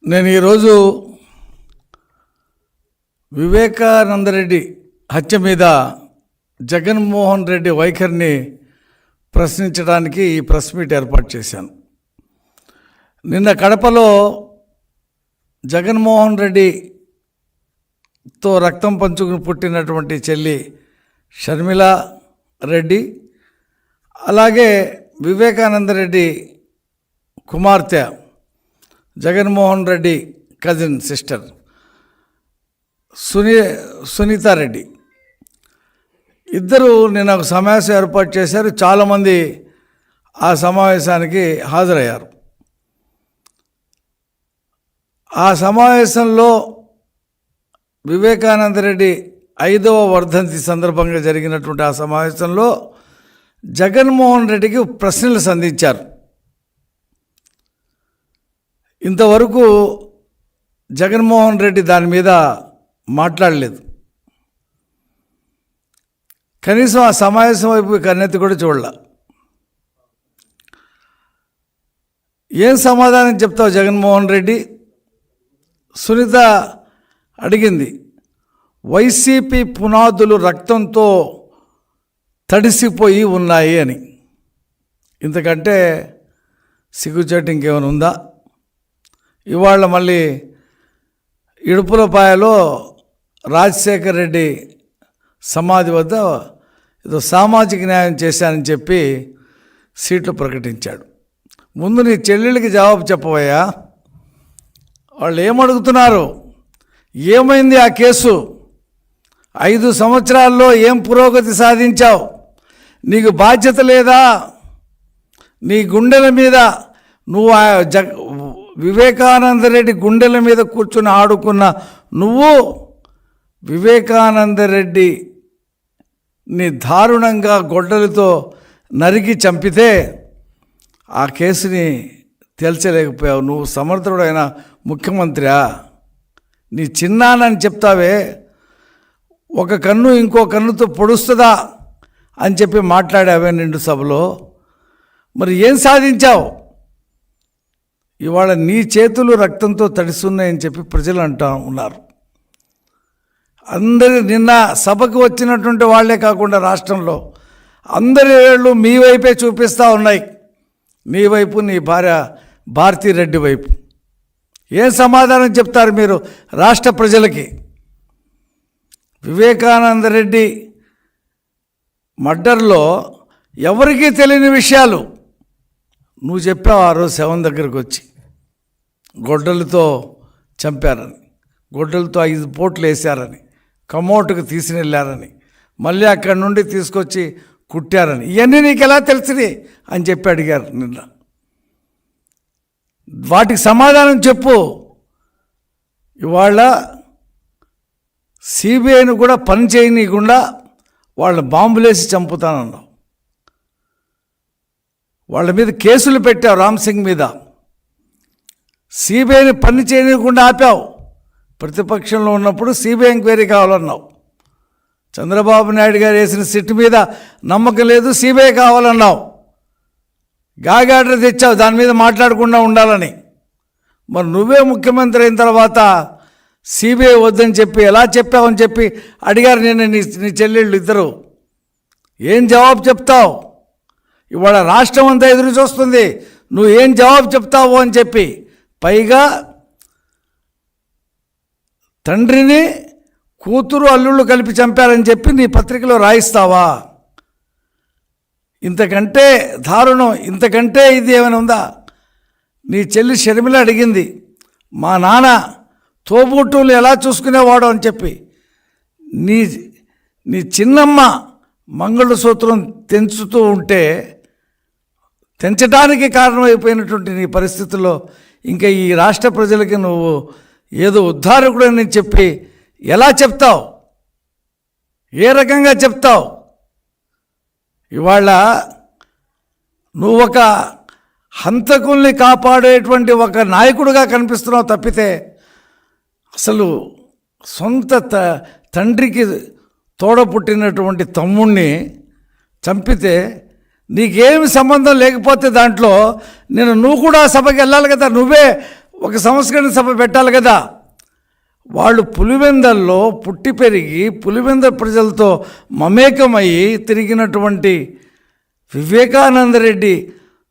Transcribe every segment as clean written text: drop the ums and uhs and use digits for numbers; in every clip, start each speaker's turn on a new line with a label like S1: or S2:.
S1: నేను ఈరోజు వివేకానందరెడ్డి హత్య మీద జగన్మోహన్ రెడ్డి వైఖరిని ప్రశ్నించడానికి ఈ ప్రెస్ మీట్ ఏర్పాటు చేశాను. నిన్న కడపలో జగన్మోహన్ రెడ్డితో రక్తం పంచుకుని పుట్టినటువంటి చెల్లి షర్మిల రెడ్డి, అలాగే వివేకానందరెడ్డి కుమార్తె జగన్మోహన్ రెడ్డి కజిన్ సిస్టర్ సునీతారెడ్డి ఇద్దరు నిన్న ఒక సమావేశం ఏర్పాటు చేశారు. చాలామంది ఆ సమావేశానికి హాజరయ్యారు. ఆ సమావేశంలో వివేకానందరెడ్డి 5వ వర్ధంతి సందర్భంగా జరిగినటువంటి ఆ సమావేశంలో జగన్మోహన్ రెడ్డికి ప్రశ్నలు సంధించారు. ఇంతవరకు జగన్మోహన్ రెడ్డి దాని మీద మాట్లాడలేదు. కనీసం ఆ సమావేశం వైపు కన్నెత్తి కూడా చూడలే. ఏం సమాధానం చెప్తావు జగన్మోహన్ రెడ్డి? సునీత అడిగింది, వైసీపీ పునాదులు రక్తంతో తడిసిపోయి ఉన్నాయి అని. ఇంతకంటే సిగ్గుచేటు ఇంకేమైనా ఉందా? ఇవాళ మళ్ళీ ఇడుపులపాయలో రాజశేఖర్ రెడ్డి సమాధి వద్ద ఏదో సామాజిక న్యాయం చేశానని చెప్పి సీట్లు ప్రకటించాడు. ముందు నీ చెల్లెళ్ళకి జవాబు చెప్పవయ్యా. వాళ్ళు ఏమడుగుతున్నారు? ఏమైంది ఆ కేసు? 5 సంవత్సరాల్లో ఏం పురోగతి సాధించావు? నీకు బాధ్యత లేదా? నీ గుండెల మీద నువ్వు వివేకానందరెడ్డి గుండెల మీద కూర్చుని ఆడుకున్న నువ్వు వివేకానందరెడ్డిని దారుణంగా గొడ్డలతో నరికి చంపితే ఆ కేసుని తేల్చలేకపోయావు. నువ్వు సమర్థుడైన ముఖ్యమంత్రియా? నీ చిన్నానని చెప్తావే, ఒక కన్ను ఇంకో కన్నుతో పొడుస్తుందా అని చెప్పి మాట్లాడావే నిండు సభలో. మరి ఏం సాధించావు? ఇవాళ నీ చేతులు రక్తంతో తడిస్తున్నాయని చెప్పి ప్రజలు అంటూ ఉన్నారు. అందరి నిన్న సభకు వచ్చినటువంటి వాళ్లే కాకుండా రాష్ట్రంలో అందరి వేళ్ళు మీ వైపే చూపిస్తూ ఉన్నాయి. నీ వైపు, నీ భార్య భారతిరెడ్డి వైపు. ఏం సమాధానం చెప్తారు మీరు రాష్ట్ర ప్రజలకి? వివేకానందరెడ్డి మర్డర్లో ఎవరికీ తెలియని విషయాలు నువ్వు చెప్పావు. ఆ రోజు శవం దగ్గరకు వచ్చి గొడ్డలతో చంపారని, గొడ్డలతో 5 పోట్లు వేశారని, కమోటుకు తీసుకుని వెళ్ళారని, మళ్ళీ అక్కడి నుండి తీసుకొచ్చి కుట్టారని, ఇవన్నీ నీకు ఎలా తెలిసినాయి అని చెప్పి అడిగారు నిన్న. వాటికి సమాధానం చెప్పు. ఇవాళ సిబిఐని కూడా పని చేయనీయకుండా వాళ్ళని బాంబులేసి చంపుతానన్నావు. వాళ్ళ మీద కేసులు పెట్టావు. రామ్ సింగ్ మీద సిబిఐని పని చేయనీయకుండా ఆపావు. ప్రతిపక్షంలో ఉన్నప్పుడు సిబిఐ ఎంక్వైరీ కావాలన్నావు. చంద్రబాబు నాయుడు గారు వేసిన సిట్ మీద నమ్మకం లేదు, సిబిఐ కావాలన్నావు. గాగార్డర్ తెచ్చావు దాని మీద మాట్లాడకుండా ఉండాలని. మరి నువ్వే ముఖ్యమంత్రి అయిన తర్వాత సిబిఐ వద్దని చెప్పి ఎలా చెప్పావని చెప్పి అడిగారు నిన్న నీ చెల్లెళ్ళు ఇద్దరు. ఏం జవాబు చెప్తావు? ఇవాళ రాష్ట్రం అంతా ఎదురు చూస్తుంది నువ్వు ఏం జవాబు చెప్తావు అని చెప్పి. పైగా తండ్రిని కూతురు అల్లుళ్ళు కలిపి చంపారని చెప్పి నీ పత్రికలో రాయిస్తావా? ఇంతకంటే దారుణం, ఇంతకంటే ఇది ఏమైనా ఉందా? నీ చెల్లి షర్మిల అడిగింది, మా నాన్న తోబుట్టువులు ఎలా చూసుకునేవాడు అని చెప్పి. నీ చిన్నమ్మ మంగళసూత్రం తెంచుతూ ఉంటే తెంచడానికి కారణమైపోయినటువంటి నీ పరిస్థితుల్లో ఇంకా ఈ రాష్ట్ర ప్రజలకి నువ్వు ఏదో ఉద్ధారకుడని చెప్పి ఎలా చెప్తావు? ఏ రకంగా చెప్తావు? ఇవాళ నువ్వు ఒక హంతకుల్ని కాపాడేటువంటి ఒక నాయకుడిగా కనిపిస్తున్నావు తప్పితే అసలు సొంత తండ్రికి తోడ పుట్టినటువంటి తమ్ముణ్ణి చంపితే నీకేమి సంబంధం లేకపోతే దాంట్లో నువ్వు కూడా సభకి వెళ్ళాలి కదా. నువ్వే ఒక సంస్కరణ సభ పెట్టాలి కదా. వాళ్ళు పులివెందల్లో పుట్టి పెరిగి పులివెందల ప్రజలతో మమేకమయ్యి తిరిగినటువంటి వివేకానందరెడ్డి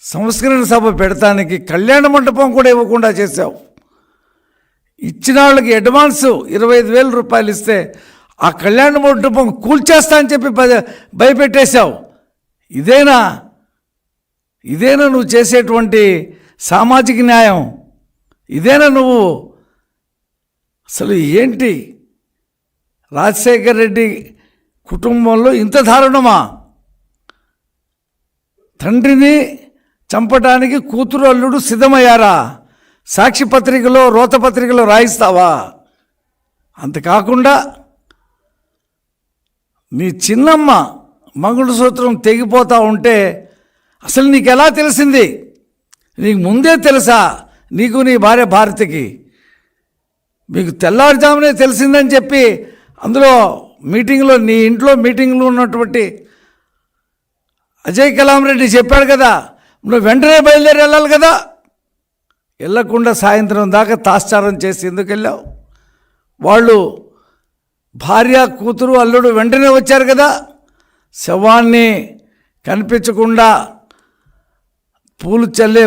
S1: సంస్కరణ సభ పెడతానికి కళ్యాణ మండపం కూడా ఇవ్వకుండా చేశావు. ఇచ్చిన వాళ్ళకి అడ్వాన్స్ 25,000 రూపాయలు ఇస్తే ఆ కళ్యాణ మండపం కూల్చేస్తా అని చెప్పి భయపెట్టేశావు. ఇదేనా నువ్వు చేసేటువంటి సామాజిక న్యాయం? ఇదేనా నువ్వు? అసలు ఏంటి రాజశేఖర రెడ్డి కుటుంబంలో ఇంత దారుణమా? తండ్రిని చంపడానికి కూతురు అల్లుడు సిద్ధమయ్యారా? సాక్షి పత్రికలో రోతపత్రికలో రాయిస్తావా? అంతకాకుండా నీ చిన్నమ్మ మంగళసూత్రం తెగిపోతూ ఉంటే అసలు నీకు ఎలా తెలిసింది? నీకు ముందే తెలుసా? నీకు నీ భార్య భారతికి మీకు తెల్లారుజామునే తెలిసిందని చెప్పి అందులో మీటింగ్లో, నీ ఇంట్లో మీటింగ్లో ఉన్నటువంటి అజయ్ కలాం రెడ్డి చెప్పాడు కదా, నువ్వు వెంటనే బయలుదేరి వెళ్ళాలి కదా. వెళ్ళకుండా సాయంత్రం దాకా తాత్సారం చేసి ఎందుకు వెళ్ళావు? వాళ్ళు భార్య కూతురు అల్లుడు వెంటనే వచ్చారు కదా. శవాన్ని కనిపించకుండా పూలు చల్లే,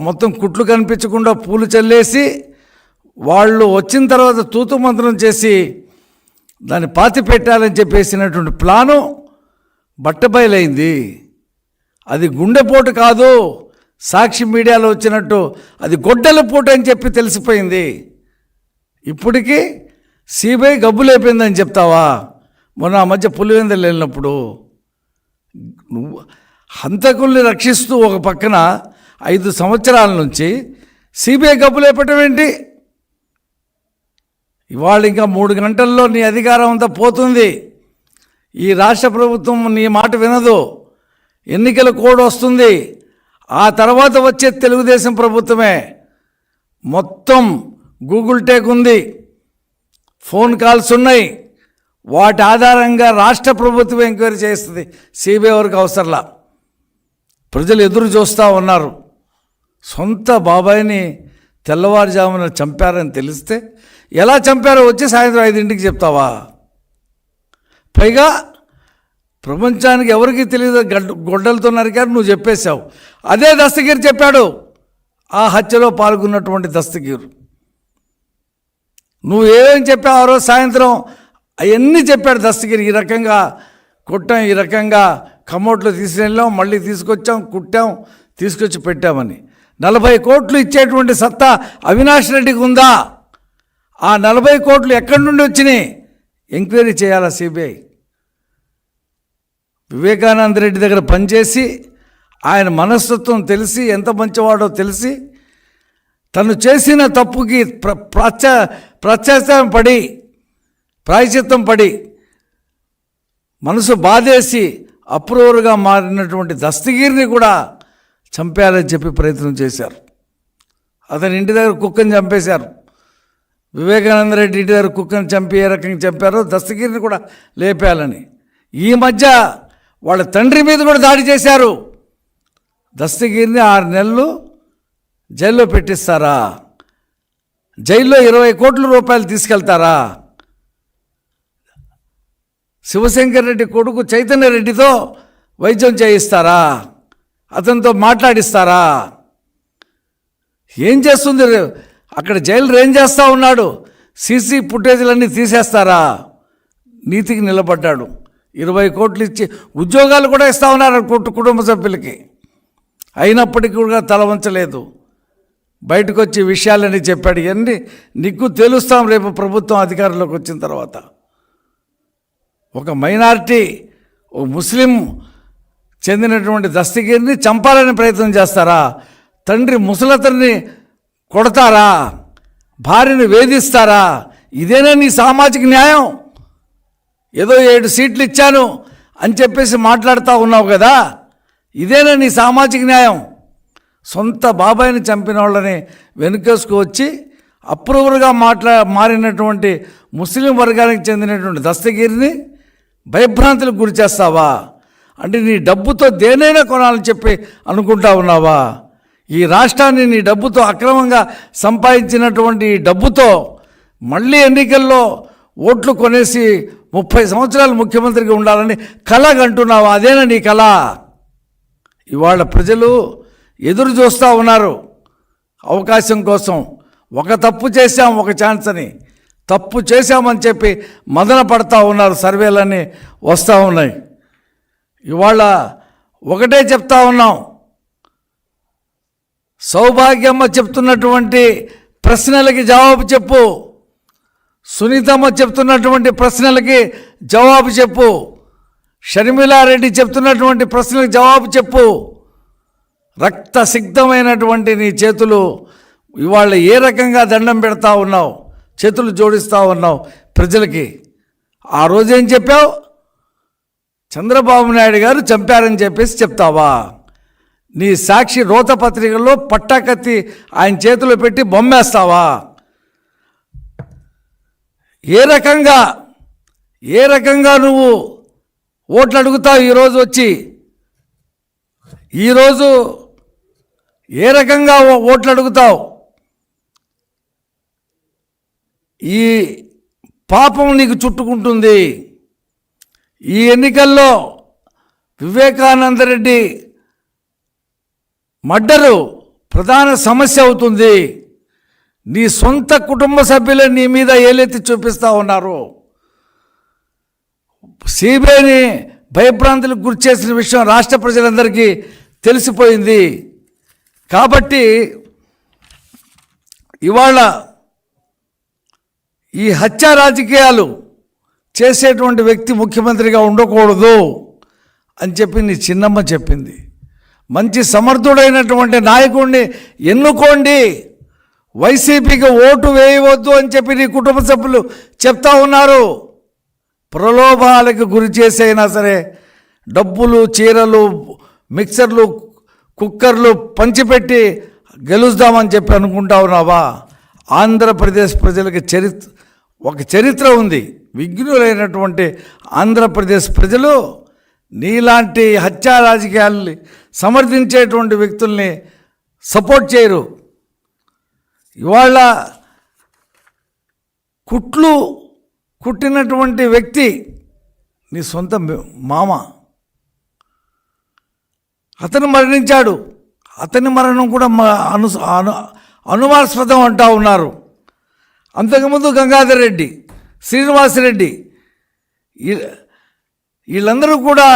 S1: మొత్తం కుట్లు కనిపించకుండా పూలు చల్లేసి వాళ్ళు వచ్చిన తర్వాత తూతు మంత్రం చేసి దాన్ని పాతి పెట్టాలని చెప్పేసినటువంటి ప్లాను బట్టబయలైంది. అది గుండెపోటు కాదు, సాక్షి మీడియాలో వచ్చినట్టు అది గొడ్డల పోటు అని చెప్పి తెలిసిపోయింది. ఇప్పటికీ సిబిఐ గబ్బు లేపిందని చెప్తావా? మొన్న ఆ మధ్య పులివెందులు వెళ్ళినప్పుడు నువ్వు హంతకుల్ని రక్షిస్తూ ఒక పక్కన 5 సంవత్సరాల నుంచి సిబిఐ గబ్బు లేపటం ఏంటి? ఇవాళ ఇంకా 3 గంటల్లో నీ అధికారం అంతా పోతుంది. ఈ రాష్ట్ర ప్రభుత్వం నీ మాట వినదు. ఎన్నికల కోడ్ వస్తుంది. ఆ తర్వాత వచ్చే తెలుగుదేశం ప్రభుత్వమే. మొత్తం గూగుల్ టేక్ ఉంది, ఫోన్ కాల్స్ ఉన్నాయి. వాటి ఆధారంగా రాష్ట్ర ప్రభుత్వం ఎంక్వైరీ చేస్తుంది. సిబిఐ వరకు అవసరంలా. ప్రజలు ఎదురు చూస్తూ ఉన్నారు. సొంత బాబాయిని తెల్లవారుజామున చంపారని తెలిస్తే ఎలా చంపారో వచ్చి సాయంత్రం 5ంటికి చెప్తావా? పైగా ప్రపంచానికి ఎవరికి తెలియదు గొడ్డలతో నరికారు, నువ్వు చెప్పేశావు. అదే దస్తగిరి చెప్పాడు, ఆ హత్యలో పాల్గొన్నటువంటి దస్తగిరి. నువ్వు ఏమేం చెప్పావు ఆ రోజు సాయంత్రం అవన్నీ చెప్పాడు దస్తగిరి. ఈ రకంగా కొట్టాం, ఈ రకంగా కమోట్లో తీసుకెళ్ళాం, మళ్ళీ తీసుకొచ్చాం, కుట్టాం, తీసుకొచ్చి పెట్టామని. 40 కోట్లు ఇచ్చేటువంటి సత్తా అవినాష్ రెడ్డికి ఉందా? ఆ 40 కోట్లు ఎక్కడి నుండి వచ్చినాయి? ఎంక్వైరీ చేయాలా సిబిఐ. వివేకానంద రెడ్డి దగ్గర పనిచేసి ఆయన మనస్తత్వం తెలిసి ఎంత మంచివాడో తెలిసి తను చేసిన తప్పుకి ప్రాయశ్చిత్తం పడి మనసు బాధేసి అప్రూవర్గా మారినటువంటి దస్తగిరిని కూడా చంపేయాలని చెప్పి ప్రయత్నం చేశారు. అతని ఇంటి దగ్గర కుక్కని చంపేశారు. వివేకానంద రెడ్డి ఇంటి దగ్గర కుక్కని చంపి ఏ రకంగా చంపారో దస్తగిరిని కూడా లేపేయాలని. ఈ మధ్య వాళ్ళ తండ్రి మీద కూడా దాడి చేశారు. దస్తగిరిని 6 నెలలు జైల్లో పెట్టిస్తారా? జైల్లో 20 కోట్ల రూపాయలు తీసుకెళ్తారా? శివశంకర్ రెడ్డి కొడుకు చైతన్య రెడ్డితో వైద్యం చేయిస్తారా? అతనితో మాట్లాడిస్తారా? ఏం చేస్తుంది అక్కడ? జైలు ఏం చేస్తూ ఉన్నాడు? సీసీ ఫుటేజ్లన్నీ తీసేస్తారా? నీతికి నిలబడ్డాడు. 20 కోట్లు ఇచ్చి ఉద్యోగాలు కూడా ఇస్తూ ఉన్నారు కుటుంబ సభ్యులకి. అయినప్పటికీ కూడా తల వంచలేదు. బయటకు వచ్చి విషయాలని చెప్పాడు. ఇవన్నీ నీకు తెలుస్తాం రేపు ప్రభుత్వం అధికారంలోకి వచ్చిన తర్వాత. ఒక మైనారిటీ, ఓ ముస్లిం చెందినటువంటి దస్తగిరిని చంపాలని ప్రయత్నం చేస్తారా? తండ్రి ముసలతని కొడతారా? భార్యను వేధిస్తారా? ఇదేనా నీ సామాజిక న్యాయం? ఏదో 7 సీట్లు ఇచ్చాను అని చెప్పేసి మాట్లాడుతూ ఉన్నావు కదా, ఇదేనా నీ సామాజిక న్యాయం? సొంత బాబాయిని చంపిన వాళ్ళని వెనుకేసుకు వచ్చి అప్రూవర్గా మారినటువంటి ముస్లిం వర్గానికి చెందినటువంటి దస్తగిరిని భయభ్రాంతులకు గురి చేస్తావా? అంటే నీ డబ్బుతో దేనైనా కొనాలని చెప్పి అనుకుంటా ఉన్నావా? ఈ రాష్ట్రాన్ని నీ డబ్బుతో అక్రమంగా సంపాదించినటువంటి ఈ డబ్బుతో మళ్ళీ ఎన్నికల్లో ఓట్లు కొనేసి 30 సంవత్సరాలు ముఖ్యమంత్రిగా ఉండాలని కల కంటున్నావు. అదేనా నీ కళ? ఇవాళ ప్రజలు ఎదురు చూస్తూ ఉన్నారు అవకాశం కోసం. ఒక తప్పు చేశాం, ఒక ఛాన్స్ అని. తప్పు చేశామని చెప్పి మదన పడతా ఉన్నారు. సర్వేలన్నీ వస్తూ ఉన్నాయి. ఇవాళ ఒకటే చెప్తా ఉన్నాం, సౌభాగ్యమ్మ చెప్తున్నటువంటి ప్రశ్నలకి జవాబు చెప్పు, సునీతమ్మ చెప్తున్నటువంటి ప్రశ్నలకి జవాబు చెప్పు, షర్మిలారెడ్డి చెప్తున్నటువంటి ప్రశ్నలకు జవాబు చెప్పు. రక్తసిక్తమైనటువంటి నీ చేతులు ఇవాళ ఏ రకంగా దండం పెడతా ఉన్నావు, చేతులు జోడిస్తూ ఉన్నావు ప్రజలకి. ఆ రోజేం చెప్పావు? చంద్రబాబు నాయుడు గారు చంపారని చెప్పేసి చెప్తావా? నీ సాక్షి రోత పత్రికల్లో పట్టాకత్తి ఆయన చేతిలో పెట్టి బొమ్మేస్తావా? ఏ రకంగా నువ్వు ఓట్లు అడుగుతావు ఈరోజు వచ్చి? ఈరోజు ఏ రకంగా ఓట్లు అడుగుతావు? ఈ పాపం నీకు చుట్టుకుంటుంది. ఈ ఎన్నికల్లో వివేకానందరెడ్డి మర్డరు ప్రధాన సమస్య అవుతుంది. నీ సొంత కుటుంబ సభ్యులే నీ మీద ఏలెత్తి చూపిస్తూ ఉన్నారు. సిబిఐని భయభ్రాంతులకు గురి చేసిన విషయం రాష్ట్ర ప్రజలందరికీ తెలిసిపోయింది. కాబట్టి ఇవాళ ఈ హత్య రాజకీయాలు చేసేటువంటి వ్యక్తి ముఖ్యమంత్రిగా ఉండకూడదు అని చెప్పి నీ చిన్నమ్మ చెప్పింది. మంచి సమర్థుడైనటువంటి నాయకుడిని ఎన్నుకోండి, వైసీపీకి ఓటు వేయవద్దు అని చెప్పి నీ కుటుంబ సభ్యులు చెప్తా ఉన్నారు. ప్రలోభాలకు గురి చేసైనా సరే డబ్బులు, చీరలు, మిక్సర్లు, కుక్కర్లు పంచిపెట్టి గెలుద్దామని చెప్పి అనుకుంటా ఉన్నావా? ఆంధ్రప్రదేశ్ ప్రజలకి ఒక చరిత్ర ఉంది. విఘ్నులైనటువంటి ఆంధ్రప్రదేశ్ ప్రజలు నీలాంటి హత్యా రాజకీయాల్ని సమర్థించేటువంటి వ్యక్తుల్ని సపోర్ట్ చేయరు. ఇవాళ కుట్టినటువంటి వ్యక్తి నీ సొంత మామ, అతను మరణించాడు. అతని మరణం కూడా అనుమానాస్పదం అంటూ ఉన్నారు. అంతకుముందు గంగాధర్ రెడ్డి, శ్రీనివాసరెడ్డి వీళ్ళందరూ కూడా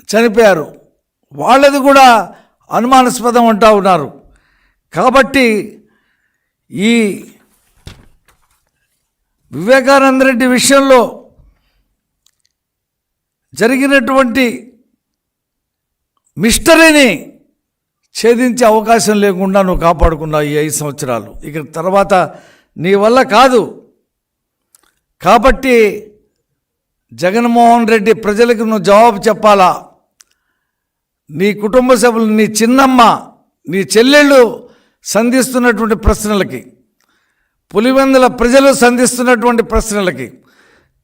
S1: చనిపోయారు. వాళ్ళది కూడా అనుమానాస్పదం అంటూ ఉన్నారు. కాబట్టి ఈ వివేకానందరెడ్డి విషయంలో జరిగినటువంటి మిస్టరీని ఛేదించే అవకాశం లేకుండా నువ్వు కాపాడుకున్నావు ఈ 5 సంవత్సరాలు. ఇక తర్వాత నీ వల్ల కాదు. కాబట్టి జగన్మోహన్ రెడ్డి ప్రజలకు నువ్వు జవాబు చెప్పాలా. నీ కుటుంబ సభ్యులు, నీ చిన్నమ్మ, నీ చెల్లెళ్ళు సంధిస్తున్నటువంటి ప్రశ్నలకి, పులివెందుల ప్రజలు సంధిస్తున్నటువంటి ప్రశ్నలకి,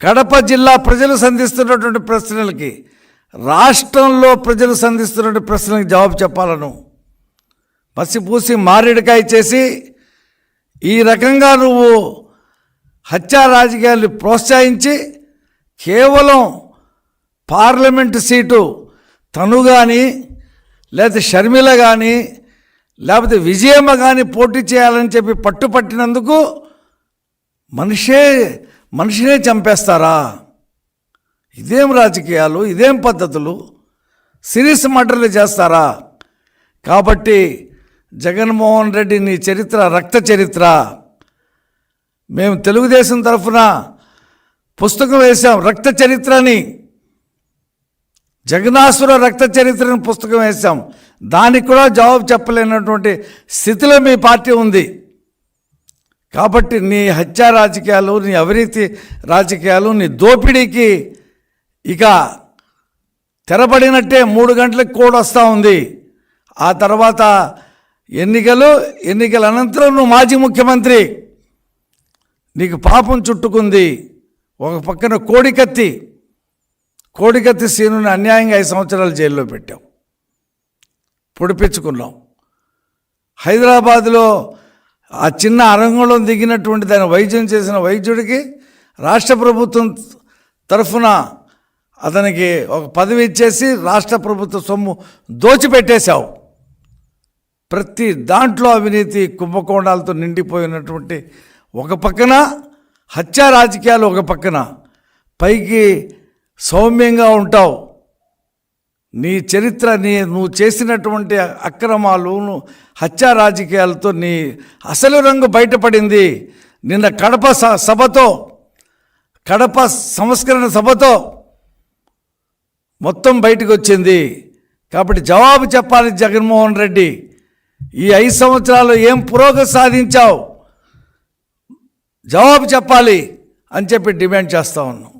S1: కడప జిల్లా ప్రజలు సంధిస్తున్నటువంటి ప్రశ్నలకి, రాష్ట్రంలో ప్రజలు సంధిస్తున్నటువంటి ప్రశ్నలకు జవాబు చెప్పాలను. మసిపూసి మారేడుకాయ చేసి ఈ రకంగా నువ్వు హత్యా రాజకీయాలు ప్రోత్సహించి కేవలం పార్లమెంటు సీటు తను కానీ, లేకపోతే షర్మిల కానీ, లేకపోతే విజయమ్మ కానీ పోటీ చేయాలని చెప్పి పట్టుపట్టినందుకు మనిషినే చంపేస్తారా? ఇదేం రాజకీయాలు, ఇదేం పద్ధతులు? సిరీస్ మర్డర్లు చేస్తారా? కాబట్టి జగన్మోహన్ రెడ్డి నీ చరిత్ర రక్త చరిత్ర. మేము తెలుగుదేశం తరఫున పుస్తకం వేశాం, రక్త చరిత్రని, జగనాసుర రక్త చరిత్రని పుస్తకం వేశాం. దానికి కూడా జవాబు చెప్పలేనటువంటి స్థితిలో మీ పార్టీ ఉంది. కాబట్టి నీ హత్యా రాజకీయాలు, నీ అవినీతి రాజకీయాలు, నీ దోపిడీకి ఇక తెరపడినట్టే. 3 గంటలకు కోడ్ వస్తూ ఉంది. ఆ తర్వాత ఎన్నికల అనంతరం నువ్వు మాజీ ముఖ్యమంత్రి, నీకు పాపం చుట్టుకుంది. ఒక పక్కన కోడికత్తి సీనుని అన్యాయంగా 5 సంవత్సరాలు జైల్లో పెట్టాం, పొడిపించుకున్నాం. హైదరాబాదులో ఆ చిన్న అరంగంలో దిగినటువంటి దాన్ని వైద్యం చేసిన వైద్యుడికి రాష్ట్ర ప్రభుత్వం తరఫున అతనికి ఒక పదవి ఇచ్చేసి రాష్ట్ర ప్రభుత్వ సొమ్ము దోచిపెట్టేశావు. ప్రతి దాంట్లో అవినీతి కుంభకోణాలతో నిండిపోయినటువంటి ఒక పక్కన హత్యా రాజకీయాలు, ఒక పక్కన పైకి సౌమ్యంగా ఉంటావు. నీ చరిత్ర, నువ్వు చేసినటువంటి అక్రమాలు, హత్యా రాజకీయాలతో నీ అసలు రంగు బయటపడింది. నిన్న కడప సభతో, కడప సంస్కరణ సభతో మొత్తం బయటకు వచ్చింది. కాబట్టి జవాబు చెప్పాలి జగన్మోహన్ రెడ్డి. ఈ 5 సంవత్సరాలు ఏం పురోగతి సాధించావు, జవాబు చెప్పాలి అని చెప్పి డిమాండ్ చేస్తా ఉన్నాం.